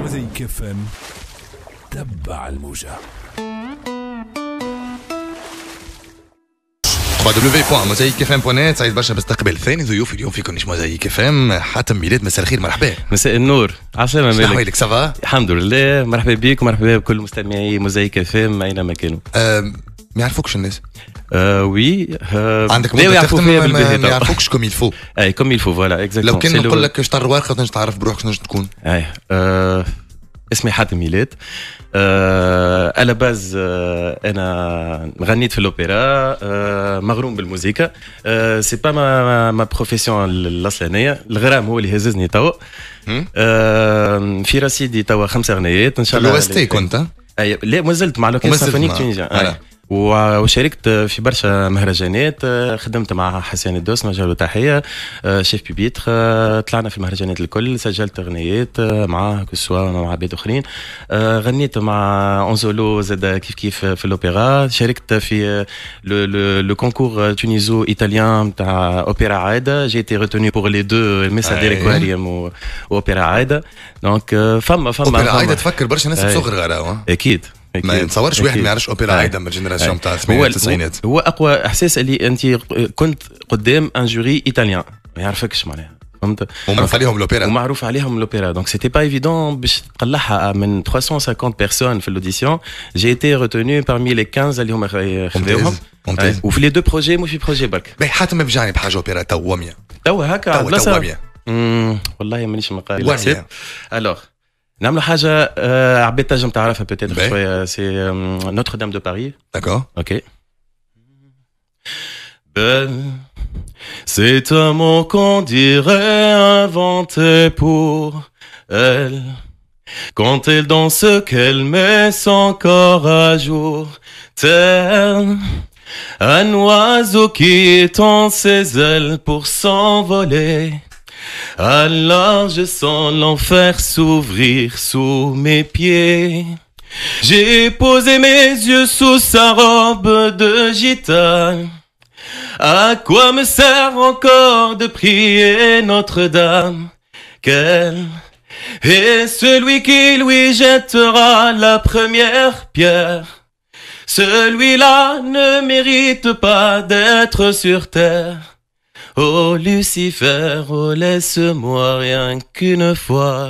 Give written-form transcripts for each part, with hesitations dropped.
موزايك اف ام، تبع الموجة. www.mosaicfm.net. سعيد برشا باستقبال ثاني ضيوف اليوم في كونيش موزايك اف ام. حاتم ميلاد، مساء الخير، مرحبا. مساء النور، عسلامة مالك؟ شحوالك؟ سافا؟ الحمد لله، مرحبا بك ومرحبا بكل مستمعي موزايك اف ام اينما كانوا. ما يعرفوكش الناس؟ وي عندك مدة تخدم ما يعرفوكش كوم يلفو. اي كوم يلفو، فوالا اكزاكتومون. لو كان نقول لك شطر ورقة تنجم تعرف بروحك شنو تكون؟ اي اسمي حاتم ميلاد. على باز انا غنيت في الاوبرا، مغروم بالموسيقى. سي با ما بروفيسيون الاصلانيه، الغرام هو اللي هززني توا. في رصيدي توا 5 اغنيات ان شاء الله. الوستي كنت؟ اي لا، ما زلت مع لوكيل سيمفونيك تونيزيان. وشاركت في برشا مهرجانات. خدمت مع حسين الدوس، نوجه له تحيه، شيف بيبيتر. طلعنا في المهرجانات الكل، سجلت اغنيات معاه كسوا مع عباد اخرين. غنيت مع اونزولو زاد كيف في الاوبرا. شاركت في لو كونكور تونيزو ايطاليان تاع اوبرا عاده. جي تي ريتوني بور لي دو، ميسا دير اكواريوم واوبرا عاده. دونك فما اوبرا عاده تفكر برشا ناس بصغر غراو. اكيد ما نتصورش واحد ما يعرفش اوبرا عايده من الجينيراسيون تاع الثمانينات والتسعينات. هو اقوى احساس اللي انت كنت قدام ان جوري ايطاليان ما يعرفكش معناها، فهمت؟ ومعروف عليهم الاوبرا، ومعروف عليهم الاوبرا. دونك سيتي با ايفيدون باش تقلعها من 350 بيرسون في الاوديسيون. جي ايتي ريتوني بارمي لي 15 اللي هما خذوهم. وفي لي دو بروجي، مش في بروجي برك. باهي حاتم بجاني بحاجه اوبرا توا 100 توا هكا على بلاصه. والله مانيش مقاري. الوغ نعملوا حاجة عبيد تنجم تعرفها بوتيتر شوية. سي نوتر دام دو باري. D'accord. Ok. Belle, c'est un mot qu'on dirait inventé pour elle. Quand elle danse, qu'elle met son corps à jour. Tel un oiseau qui étend ses ailes pour s'envoler. Alors je sens l'enfer s'ouvrir sous mes pieds. J'ai posé mes yeux sous sa robe de gitane. À quoi me sert encore de prier Notre-Dame? Quel est celui qui lui jettera la première pierre? Celui-là ne mérite pas d'être sur terre. Oh Lucifer, oh laisse-moi rien qu'une fois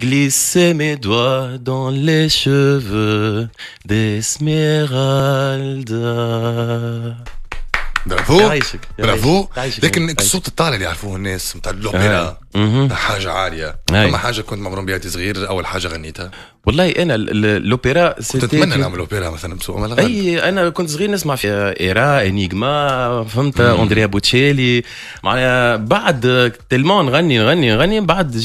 glisser mes doigts dans les cheveux d'Esmeralda. برافو برافو. لكن الصوت الطالع اللي يعرفوه الناس نتاع الاوبرا حاجه عاليه. اما حاجه كنت مغروم بها صغير، اول حاجه غنيتها والله انا الاوبرا كنت اتمنى نعمل اوبرا مثلا بسوء. اي انا كنت صغير نسمع في ايرا انيغما، فهمت؟ اندريا بوتشيلي معناها. بعد تلمون نغني بعد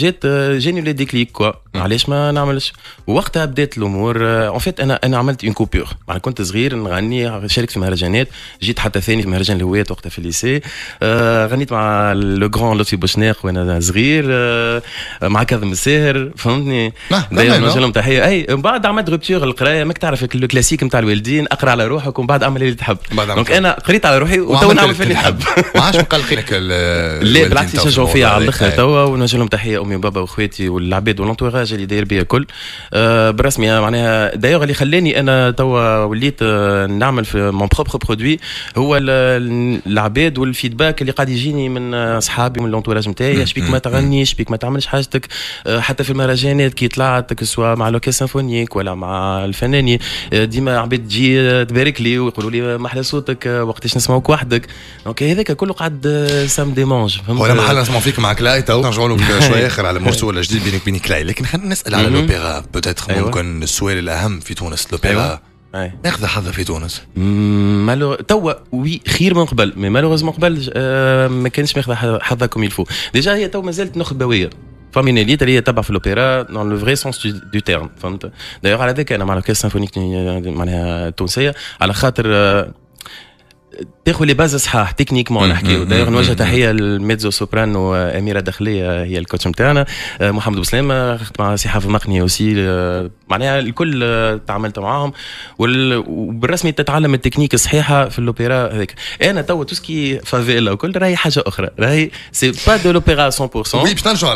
جاني لي ديكليك كوا، علاش ما نعملش؟ ووقتها بدات الامور. اون فيت انا عملت اون كوبور. كنت صغير نغني، شاركت في مهرجانات، جيت حتى ثاني في مهرجان الهويات وقتها في الليسي. غنيت مع لو غران لطفي بوشناق وانا صغير، مع كاظم الساهر، فهمتني؟ دايما نوجه لهم تحيه. اي بعد عملت روبتور القرايه، ماك تعرف الكلاسيك نتاع الوالدين، اقرا على روحك ومن بعد اعمل اللي تحب. دونك انا قريت على روحي وتو نعمل في اللي نحب. ما عادش مقلقينك؟ لا بالعكس، يشجعوا فيا على الاخر توا، ونوجه لهم تحيه امي وبابا واخواتي والعباد والانتوراج اللي داير بيا الكل. بالرسمي معناها دايوغ اللي خلاني انا توا وليت نعمل في مون بروبر برودوي هو العباد والفيدباك اللي قاعد يجيني من اصحابي من الانتوراج نتاعي. شبيك ما تغنيش، شبيك ما تعملش حاجتك. حتى في المهرجانات كي طلعت كسوا مع لوكي سيمفونيك ولا مع الفنانين، ديما عباد تجي تبارك لي ويقولوا لي ما احلى صوتك، وقتاش نسمعوك وحدك. دونك هذاك كله قاعد سام ديمونج، فهمت؟ ولا محل نسمعوا فيك مع كلاي تو. نرجعوا لك شويه اخر على مرسو ولا جديد بينك وبين كلاي. لكن خلينا نسال على الاوبرا بوتيتر. ممكن السؤال الاهم في تونس، الاوبرا ناخذ حظها في تونس؟ توا وي خير من قبل، مي مالوغوزمون قبل ما كانش ماخذ حظها كوم يلفو. ديجا هي تو مازالت نخبويه فامينيليت اللي هي تبع في الاوبرا دون لو فري سونس دو تيرم، فهمت؟ دايوغ على ذاك انا مع لوكيل سيمفونيك معناها التونسيه، على خاطر تاخذ لي باز صحاح تكنيكمون نحكيو. دايوغ نوجه تحيه للميتزو سوبرانو اميره داخليه هي الكوتش نتاعنا، محمد بوسلام خدت مع سي حافظ مقني اوسي، معناها الكل تعاملت معاهم، وبالرسمي تتعلم التكنيك الصحيحه في الاوبرا هذيك. انا تو توسكي فافيلا وكل راهي حاجه اخرى، راهي سي با دو لوبيرا 100%. وي باش نرجعوا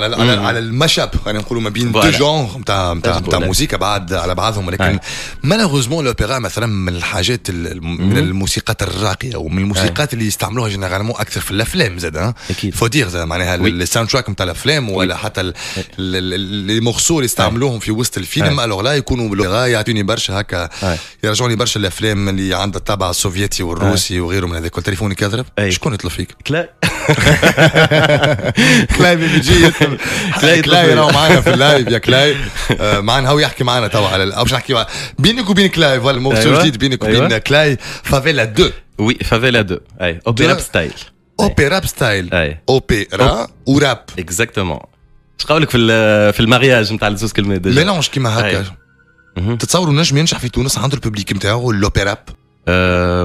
على المشاب، خلينا نقولوا ما بين دو جونغ نتاع موسيقى بعد على بعضهم، ولكن مالوغوزمون الاوبرا مثلا من الحاجات من الموسيقات الراقيه ومن الموسيقات اللي يستعملوها جينيرالمون اكثر في الافلام زاد. فو دير زاد معناها الساوند تراك نتاع الافلام ولا حتى لي مورسو اللي يستعملوهم في وسط الفيلم، الوغ لا يكونوا باللغه يعطوني برشا هكا، يرجعوني برشا الافلام اللي عندها الطابع السوفيتي والروسي وغيره من هذاك. تليفوني كذب، شكون يطلب فيك؟ كلاي كلاي بيجي كلاي راهو معنا في اللايف يا كلاي، معنا هو يحكي معنا توا على باش نحكي بينك وبين كلاي، فوالا الموضوع جديد بينك وبين كلاي. فافيلا 2 وي فافيلا 2 اي اوبيرا ستايل، اوبيرا ستايل، اوبيرا وراب اكزاكتومون. اش قولك في المارياج نتاع الزوز كلمات ديجا ميلونج كيما هكا. تتصوروا نجم ينجح في تونس عنده الببليك نتاعو لوبيراب؟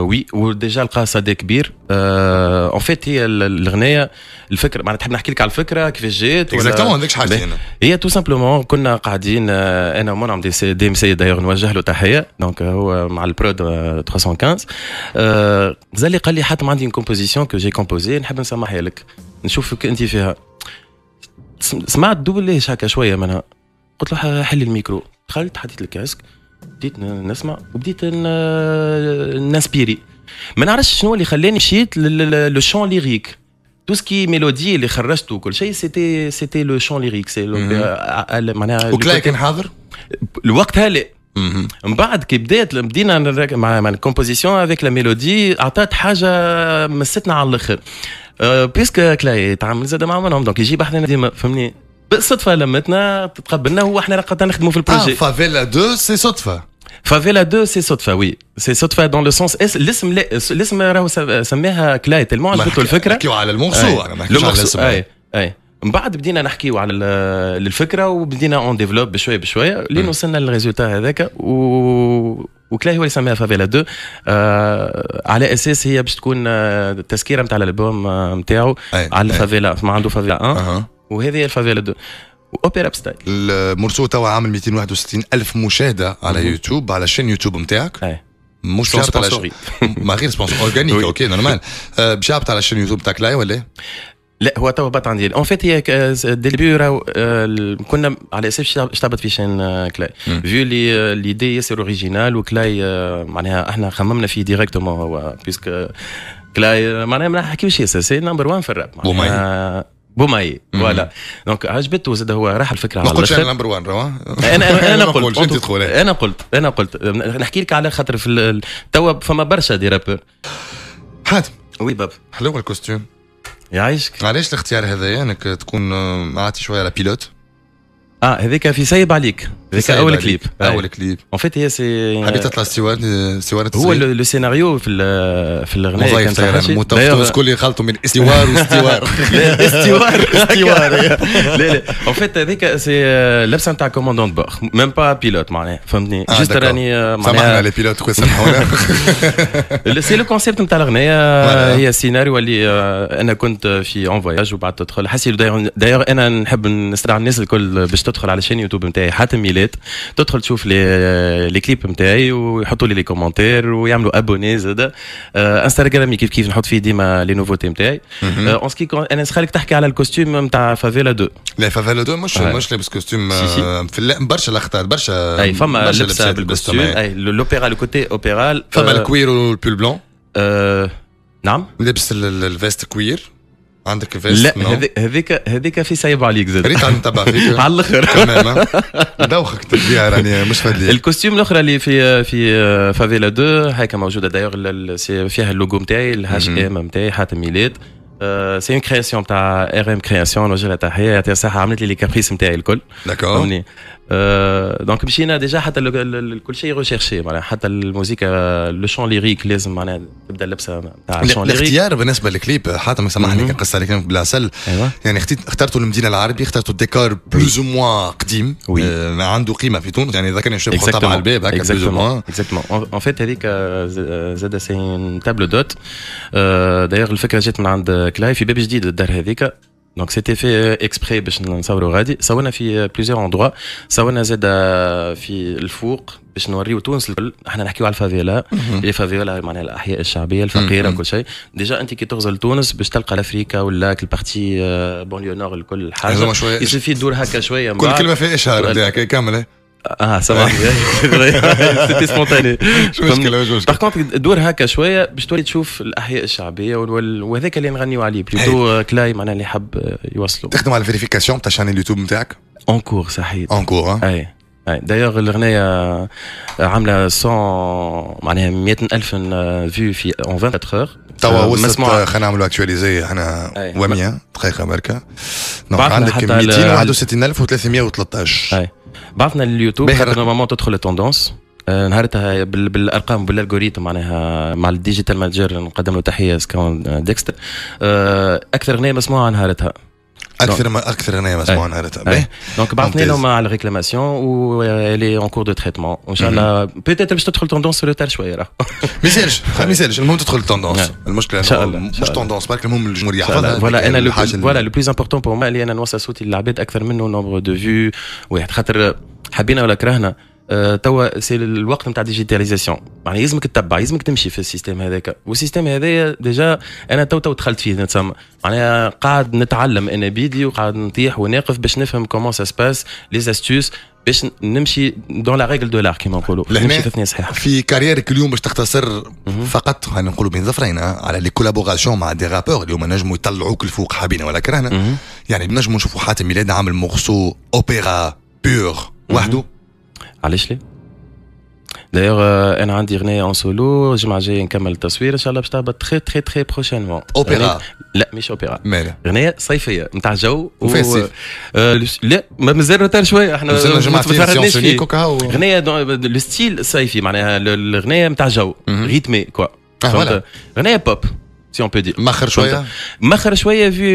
وي وديجا لقى صدى كبير. اون فيت هي الغنايه الفكره، معناتها تحب نحكي لك على الفكره كيفاش جات؟ اكزاكتومون هذيك حاجه هي تو سامبلومون كنا قاعدين انا ومنعم دي ام سي دايوغ نوجه له تحيه، دونك هو مع البرود 315 زال لي قال لي حتى عندي كومبوزيسيون كو جي كومبوزي نحب نسمحها لك نشوفك انت فيها. سمعت دوبليش هكا شويه منها، قلت له حل الميكرو، دخلت حطيت الكاسك بديت نسمع وبديت نسبيري. ما نعرفش شنو اللي خلاني مشيت لو شون ليريك، تو سكي ميلودي اللي خرجته وكل شيء سيتي لو شون ليريك. سي معناها وكلاي كان حاضر الوقت هالي. من بعد كي بدينا مع الكومبوزيسيون افيك لا ميلودي، عطات حاجه مستنا على الاخر. بيسك كلاي تعامل زاد مع منهم، دونك يجي بحثنا ديما فهمني بالصدفه لمتنا تقبلنا واحنا قاعدين نخدموا في البروجي. فافيلا 2 سي صدفه. فافيلا 2 سي صدفه، وي سي صدفه دون لو سونس الاسم راهو سماها كلاي تلمون عجبته الفكره. نحكيو على المورسو، انا ما نحكيش على الاسم. اي من بعد بدينا نحكيو على الفكره وبدينا اون ديفلوب بشويه لين وصلنا للريزولتا هذاك. وكلاي هو اللي سماها فافيلا 2 على اساس هي باش تكون التذكيره نتاع الالبوم نتاعو على الفافيلا، ما عنده فافيلا 1 وهذه هي الفافيلا 2 اوبيرا ستايل. المرسو توا عامل 261 ألف مشاهدة على يوتيوب، على شين يوتيوب نتاعك. مش سبونسوري ما غير سبونسور اورجانيك. اوكي نورمال. بشابت على شين يوتيوب تاعك لا ولا لا؟ هو توا بات عندي اون فيت هي ديبيو راهو كنا على اساس اشتبط في شين كلاي فيو لي ليدي ياسر اوريجينال، وكلاي معناها احنا خممنا فيه ديريكتومون هو بيسك كلاي معناها ما نحكيوش ياسر سي نمبر 1 في الراب بوماي فوالا. دونك عجبته زاد هو راح الفكره على الاخر. ما قلتش نمبر 1 روا انا قلت نحكي لك على خاطر في توا فما برشا دي رابر. حاتم وي باب حلو الكوستيم يعيشك. علاش الاختيار هذايا انك تكون معطي شويه على بيلوت؟ هذيك في سايب عليك، هذيك اول كليب. اول كليب اون فيت هي سي حبيت تطلع سوار هو لو سيناريو في الاغنيه كان تاع الكل يخلطوا من استوار واستوار. استوار لا اون فيت هذيك سي لبسه نتاع كوموندون بور ميم با بيلوت معناها فهمتني. جوست راني سامحنا لي بيلوت كويس سامحونا. سي لو كونسيبت نتاع الاغنيه هي السيناريو اللي انا كنت في اون فواياج وبعد تدخل حسيت دايوغ انا نحب نستدعي الناس الكل باش تدخل على شين يوتيوب نتاعي حاتم ميلاد، تدخل تشوف لي كليب نتاعي ويحطوا لي كومونتير ويعملوا ابوني زاد. انستغرامي كيف نحط فيه ديما لي نوفوتي نتاعي. اون سكي انا نسخلك تحكي على الكوستيم نتاع فافيلا 2. لا فافيلا 2 مش لابس كوستيم في برشا الاخطاء برشا. اي فما لبسه بالكوستيم، اي لوبيرا لو كوتي اوبيرال. فما الكوير والبول بلون. نعم لبس الفيست كوير. عندك فيست؟ لا هذيك في سايب عليك زاد. ريت نتبع فيك على الاخر تماما. دوخك تبيع راني مش فادلي. الكوستيم الاخرى اللي في فافيلا 2 هيك موجوده دايوغ فيها اللوجو نتاعي الهاش ام نتاعي حاتم ميلاد. سي اون كرياسيون تاع ار ام كرياسيون نوجه لها تحيه يعطيها الصحه عملت لي لي كابريس نتاعي الكل داكور دونك مشينا ديجا حتى كل شيء ريشيرشي معناها حتى الموسيقى لو شون ليريك لازم معناها تبدا اللبسه تاع الشون ليريك. الاختيار بالنسبه للكليب حاتم سامحني كنقص عليك بلا سل يعني اخترتوا المدينه العربيه اخترتوا الديكور بلوز او موان قديم عنده قيمه في تونس يعني اذا كان يشوف خطاب على الباب هكا بلوز او موان اكزاكتومون ان فيت هذيك زاد سي تابلو دوت دايوغ الفكره جات من عند كلاي في باب جديد الدار هذيك دونك سيتي في اكسبري باش نصوروا غادي صورنا في بليزيور اندروا صورنا زاد في الفوق باش نوريو تونس الكل احنا نحكيو على الفافيلا لي فافيلا معناها الاحياء الشعبيه الفقيره وكل شيء ديجا انت كي تغزل تونس باش تلقى لافريكا ولا البارتي بونليو نور الكل حاجه يسفي تدور هكا شويه كل كلمه فيها اشاره نتاعك كامل سامحني سيتي سبونتاني شو مشكله باغ كونت دور هكا شويه باش تولي تشوف الاحياء الشعبيه وهذاك اللي نغنيو عليه بلوتو كلاي معناها اللي حب يوصلوا تخدم على الفيريفيكاسيون تاع شان اليوتيوب نتاعك اونكور صحيح اونكور اي دايوغ الغنية عاملة 100 معناها 100,000 فيو في اون 24 اور توا وصلت خلينا نعملوا اكtualiser احنا 100 دقيقة بركة عندك 261,313 بعثنا لليوتيوب نورمالمون تدخل التوندونس نهارتها بالارقام بالالغوريثم معناها مع الديجيتال مانجر نقدم له تحيه سكون ديكستر اكثر اغنيه مسموعه نهارتها اكثر اغنيه مسموعه نهارتها دونك بعثنا لهم على الريكلاماسيون و لي اون كور دو تريتمون وان شاء الله بيتيتر باش تدخل توندونس روتار شويه راه ما يسالش المهم تدخل التوندونس المشكله مش توندونس برك المهم الجمهور يحفظها فوالا انا فوالا لو بليز امبورطون بور ما اللي انا نوصل صوتي للعباد اكثر منه نومبر دو فيو واحد خاطر حبينا ولا كرهنا توا سي الوقت نتاع ديجيتاليزاسيون يعني لازمك تتبع لازمك تمشي في السيستم هذاك والسيستم هذايا ديجا انا تو دخلت فيه نتسمى معناها قاعد نتعلم انا بيدي وقاعد نطيح وناقف باش نفهم كومون سا سباس لي استوس باش نمشي دون لا ريغل دو لار كيما نقولوا نمشي في الثنيه صحيحه في كاريرك اليوم باش تختصر فقط خلينا نقولوا بين ظفرين على لي كولابوراسيون مع دي رابور اليوم نجموا يطلعوك الفوق حابين ولا كرهنا يعني نجموا نشوفوا حاتم ميلاد عامل مورسو اوبيرا بور وحده علاش ليه؟ دايوغ انا عندي اغنيه اون سولو الجمعه الجايه نكمل التصوير ان شاء الله باش تهبط تري تري تري بروشينمون اوبيرا لا مش اوبيرا ماله اغنيه صيفيه نتاع جو وفي الصيف لا مازال روتار شويه احنا ما تفرجناش فيه اغنيه لو ستيل صيفي معناها الاغنيه نتاع جو ريتمي كوا اغنيه بوب سي اون بو دي مخر شويه في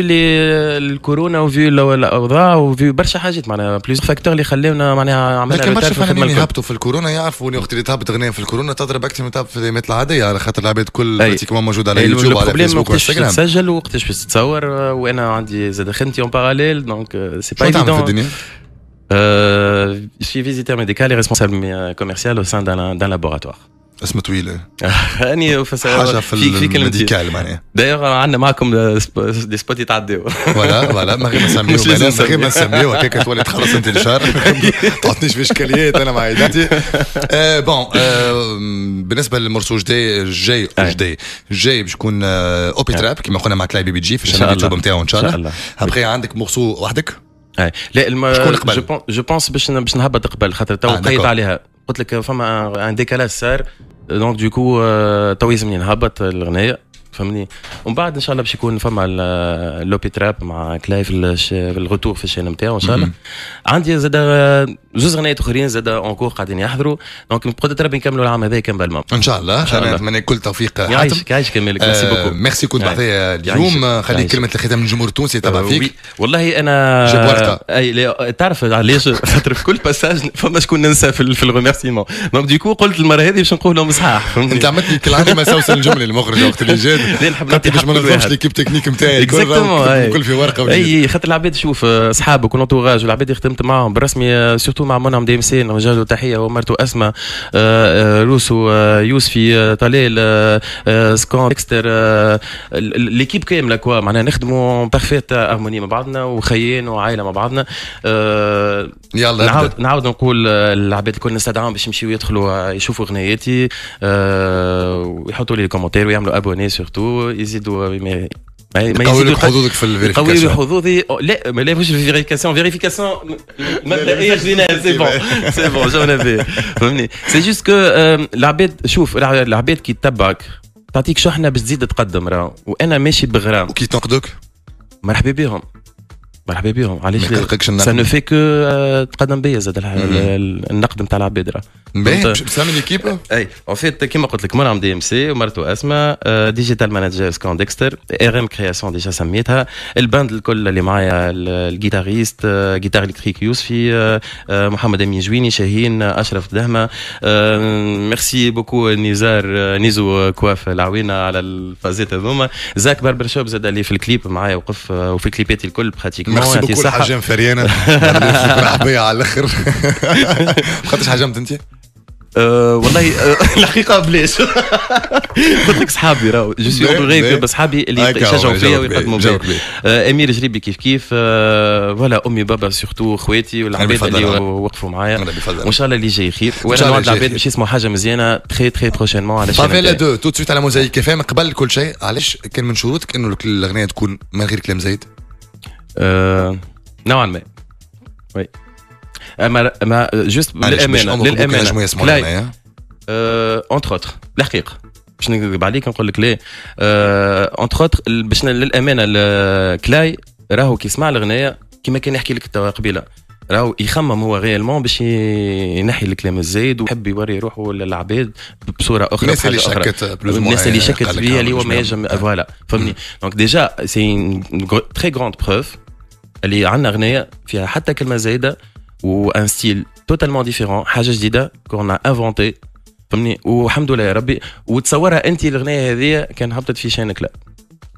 الكورونا وفي الاوضاع وفي برشا حاجات معناها بليز فاكتور اللي خليونا معناها عملنا لكن برشا فنانين يهبطوا في الكورونا يعرفوا ان وقت اللي تهبط اغنيه في الكورونا تضرب اكثر من تهبط في الايامات العاديه على خاطر العباد كل براتيكومون موجود على يوتيوب وعلى فيسبوك وانستغرام تسجل وقتاش باش تتصور وانا عندي زاد خدمتي اون باراليل دونك سي با ايفيدون. شنو تعمل في الدنيا؟ Je suis visiteur médical et responsable commercial au sein d'un laboratoire. اسم طويل يعني حاجه في الميديكال معناها دايوغ عندنا معكم دي سبوت يتعداو ولا ما غير ما نسميو هكاك تولي تخلص انت الشهر تعطنيش في اشكاليات انا مع عائلتي بون بالنسبه للمرسو جاي باش يكون اوبي تراب كما قلنا مع كلاي بي جي في الشانل اليوتيوب نتاعو ان شاء الله ابخي عندك مرسو وحدك لا جو بونس باش نهبط قبل خاطر تو قيد عليها قلت لك فما ان ديكالاج صار دونك دوكو تو يلزمني نهبط الاغنيه فهمني ومن بعد ان شاء الله باش يكون فما لوبي تراب مع كلاي في الغوتور في الشين نتاعو ان شاء الله عندي زاد جوز غنايات اخرين زاد اونكور قاعدين يحضروا دونك بقدر تربي نكملوا العام هذا كان بالمام ان شاء الله انا نتمنى كل توفيق يعيشك مالك ميرسي بوكو ميرسي كنت بعثيه اليوم خليك كلمه الختام للجمهور التونسي تبع فيك والله انا اي تعرف علاش خاطر في كل باساج فما شكون ننسى في الريميرسيمون دونك ديكو قلت المره هذه باش نقول لهم صحاح انت عملتني كل عندي مسوسه الجمله المخرج وقت اللي جات نحب باش ما نظلمش ليكيب تكنيك نتاعي كل في ورقه اي خاطر العباد شوف اصحابك والانتوراج والعباد اللي خدمت معاهم بالرسمي سورتو مع منعم دي ام سي نوجه له تحيه ومرته اسماء روسو يوسفي طلال سكون ديكستر ليكيب كامله كوا معناها نخدموا بارفيت هارموني مع بعضنا وخيين وعائله مع بعضنا يلا نعاود نقول العباد الكل نستدعاهم باش يمشيو يدخلوا يشوفوا اغنياتي ويحطوا لي كومونتير ويعملوا ابوني سورتو يزيدوا ما يزيدوا حظوظك في الفيريفيكاسيون يقوي حظوظي لا ما لافوش فيريفيكاسيون مبدئيا خذيناها سي بون جون افي فهمني سي جوست كو العباد شوف العباد كي تتبعك تعطيك شحنه باش تزيد تقدم راهو، وانا ماشي بغرام. وكي تنقدوك مرحبا بهم مرحبا بهم. علاش سا نو في كو تقدم بيا زاد النقد نتاع العباد راه باهي تعمل ايكيب. اي اون فيت كيما قلت لك مرام دي ام سي ومرته اسماء ديجيتال مانجر سكون ديكستر ار ام كرياسيون ديجا سميتها. الباند الكل اللي معايا الجيتاريست جيتار الكتريك يوسفي محمد امين جويني شاهين اشرف دهمه. ميرسي بوكو نيزو كواف العوينه على الفازات هذوما. زاك بربر شوب زاد اللي في الكليب معايا وقف وفي كليباتي الكل براتيكمون. ميرسي بوكو الحجام فريانه مرحبا على الاخر. خاطرش حجمت انت؟ والله الحقيقه بلاش. قلت لك صحابي راهو جو سي اونغي بصحابي اللي يشجعوا فيا ويقدموا فيا. امير جريبي كيف فوالا امي بابا سورتو خواتي والعباد اللي وقفوا معايا. وان شاء الله اللي جاي خير. وانا نوع العباد باش يسمعوا حاجه مزيانه تري تري بروشينمون على الشانل. فافيلا 2 تو سويت على موزايك اف ام. قبل كل شيء علاش كان من شروطك انه الاغنيه تكون من غير كلام زايد؟ نوعا ما وي. ما جوست للامانه كلاي اونتر اوتر الحقيقه باش نكذب عليك نقول لك لا اونتر اوتر باش للامانه كلاي راهو كي يسمع الاغنيه كيما كان يحكي لك قبيله راهو يخمم هو ريالمون باش ينحي الكلام الزايد ويحب يوري روحه للعباد بصوره اخرى. الناس اللي شكت الناس اللي شكت فيها اللي هو ما ينجم فوالا فهمني. دونك ديجا سي تري غراند بروف اللي عندنا اغنيه فيها حتى كلمه زايده وان ستيل توتالمون ديفيرون حاجه جديده كنا انفونتي فهمني. والحمد لله يا ربي. وتصورها انت الاغنيه هذه كان هبطت في شانك لا